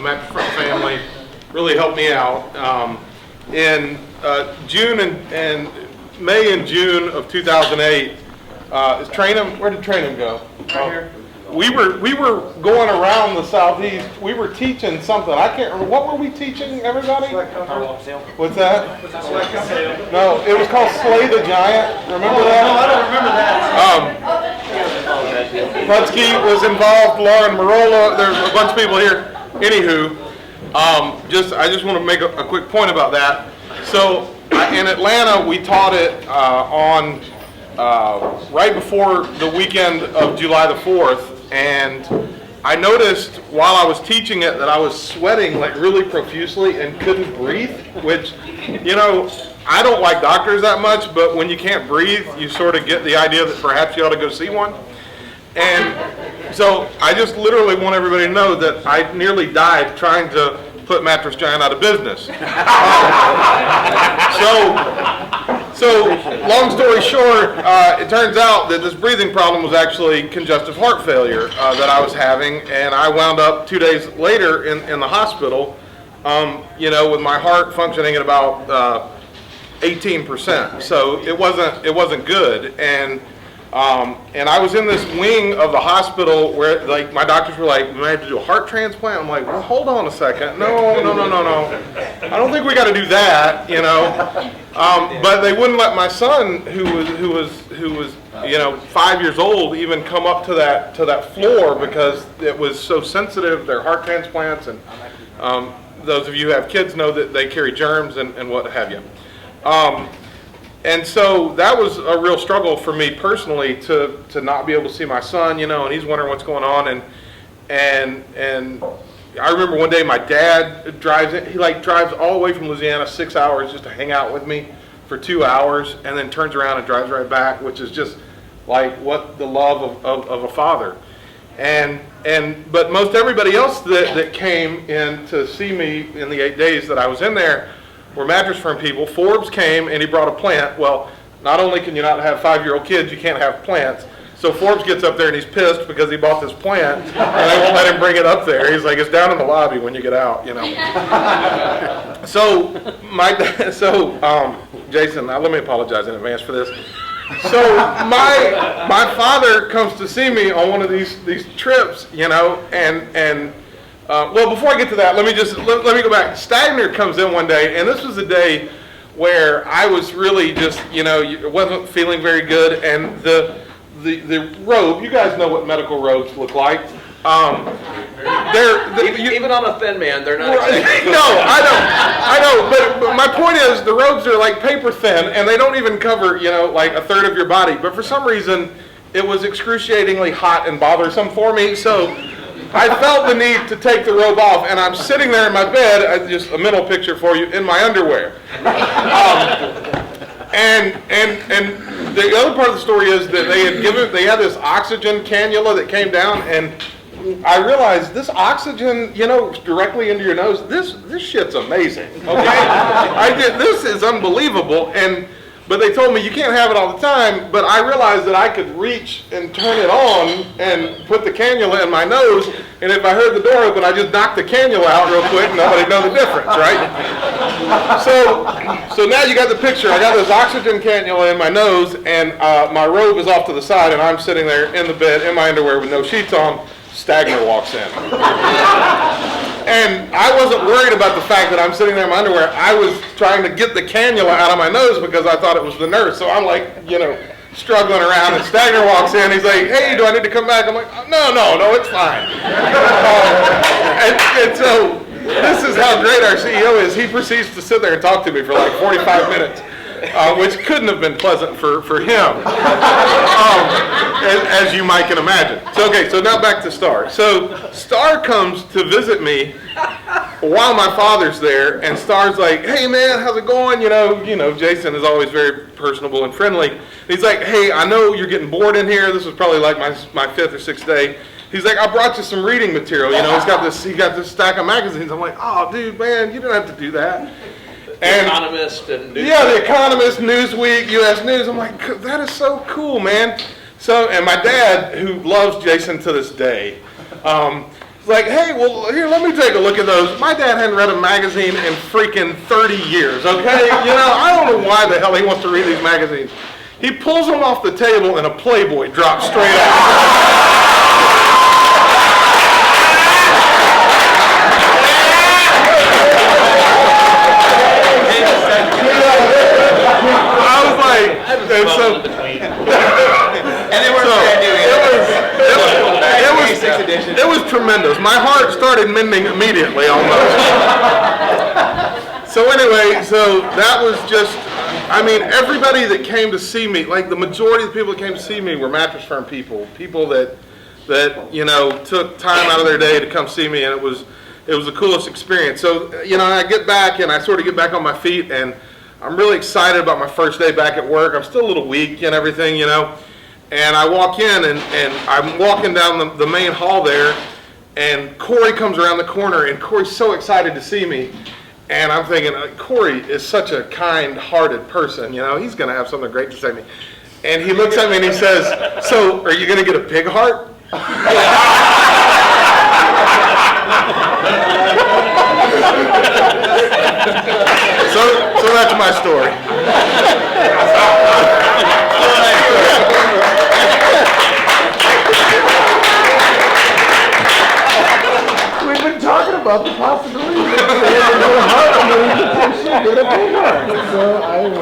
Mattress Firm family really helped me out. In June and May and June of 2008, is Trainham, where did Trainham go? Right here. We were going around the southeast. We were teaching something. I can't remember. What were we teaching, everybody? What's that? No, it was called Slay the Giant. Remember that? No, I don't remember that. Putsky was involved. Lauren Marola. There's a bunch of people here. Anywho, I just want to make a quick point about that. So in Atlanta, we taught it on right before the weekend of July the 4th. And I noticed while I was teaching it that I was sweating like really profusely and couldn't breathe, which, you know, I don't like doctors that much, but when you can't breathe, you sort of get the idea that perhaps you ought to go see one. And so I just literally want everybody to know that I nearly died trying to put Mattress Giant out of business. So long story short, it turns out that this breathing problem was actually congestive heart failure that I was having, and I wound up 2 days later in the hospital, with my heart functioning at about 18%. So it wasn't good, and I was in this wing of the hospital where, like, my doctors were like, "We might have to do a heart transplant." I'm like, "Well, hold on a second. No. I don't think we got to do that, But they wouldn't let my son, who was 5 years old, even come up to that floor because it was so sensitive. Their heart transplants, and those of you who have kids know that they carry germs and what have you. And so that was a real struggle for me personally to not be able to see my son, and he's wondering what's going on. And I remember one day my dad drives in, he drives all the way from Louisiana 6 hours just to hang out with me for 2 hours, and then turns around and drives right back, which is just like what the love of a father. But most everybody else that came in to see me in the 8 days that I was in there were Mattress Firm people. Forbes came and he brought a plant. Well, not only can you not have 5-year-old kids, you can't have plants. So Forbes gets up there and he's pissed because he bought this plant and they won't let him bring it up there. He's like, "It's down in the lobby when you get out, So Jason, now let me apologize in advance for this. So my father comes to see me on one of these trips, well, before I get to that, let me go back. Stagner comes in one day, and this was a day where I was really just, wasn't feeling very good, and the robe, you guys know what medical robes look like. Even on a thin man, they're not exactly. No, I know, but my point is the robes are like paper thin, and they don't even cover, like a third of your body. But for some reason, it was excruciatingly hot and bothersome for me, so I felt the need to take the robe off, and I'm sitting there in my bed, just a mental picture for you, in my underwear. And the other part of the story is that they had this oxygen cannula that came down, and I realized this oxygen, directly into your nose, this shit's amazing, okay? This is unbelievable, but they told me you can't have it all the time, but I realized that I could reach and turn it on and put the cannula in my nose, and if I heard the door open, I just knocked the cannula out real quick and nobody'd know the difference, right? So now you got the picture. I got this oxygen cannula in my nose, and my robe is off to the side, and I'm sitting there in the bed in my underwear with no sheets on. Stagner walks in. And I wasn't worried about the fact that I'm sitting there in my underwear. I was trying to get the cannula out of my nose because I thought it was the nurse. So I'm like, struggling around, and Stagner walks in. He's like, "Hey, do I need to come back?" I'm like, no, it's fine. And so this is how great our CEO is. He proceeds to sit there and talk to me for like 45 minutes. Which couldn't have been pleasant for him, as you might can imagine. So now back to Star. So Star comes to visit me while my father's there, and Star's like, "Hey man, how's it going?" Jason is always very personable and friendly. He's like, "Hey, I know you're getting bored in here. This was probably like my 5th or 6th day." He's like, "I brought you some reading material. He got this stack of magazines." I'm like, "Oh, dude, man, you don't have to do that." The Economist and Newsweek. Yeah, The Economist, Newsweek, U.S. News. I'm like, that is so cool, man. And my dad, who loves Jason to this day, It's like, hey, well, here, let me take a look at those. My dad hadn't read a magazine in freaking 30 years, okay? I don't know why the hell he wants to read these magazines. He pulls them off the table and a Playboy drops straight out. I was like, and so, And they weren't brand new either. it was tremendous. My heart started mending immediately almost. So anyway, so that was just, I mean, everybody that came to see me, like the majority of the people that came to see me were Mattress Firm people that took time out of their day to come see me, and it was the coolest experience. So, I get back and I sort of get back on my feet, and I'm really excited about my first day back at work. I'm still a little weak and everything, and I walk in and I'm walking down the main hall there, and Corey comes around the corner, and Corey's so excited to see me. And I'm thinking, Corey is such a kind-hearted person, he's going to have something great to say to me. And he looks at me and he says, so are you going to get a pig heart? So that's my story. We've been talking about the possibility of getting a heart, and potentially get a big heart. So I want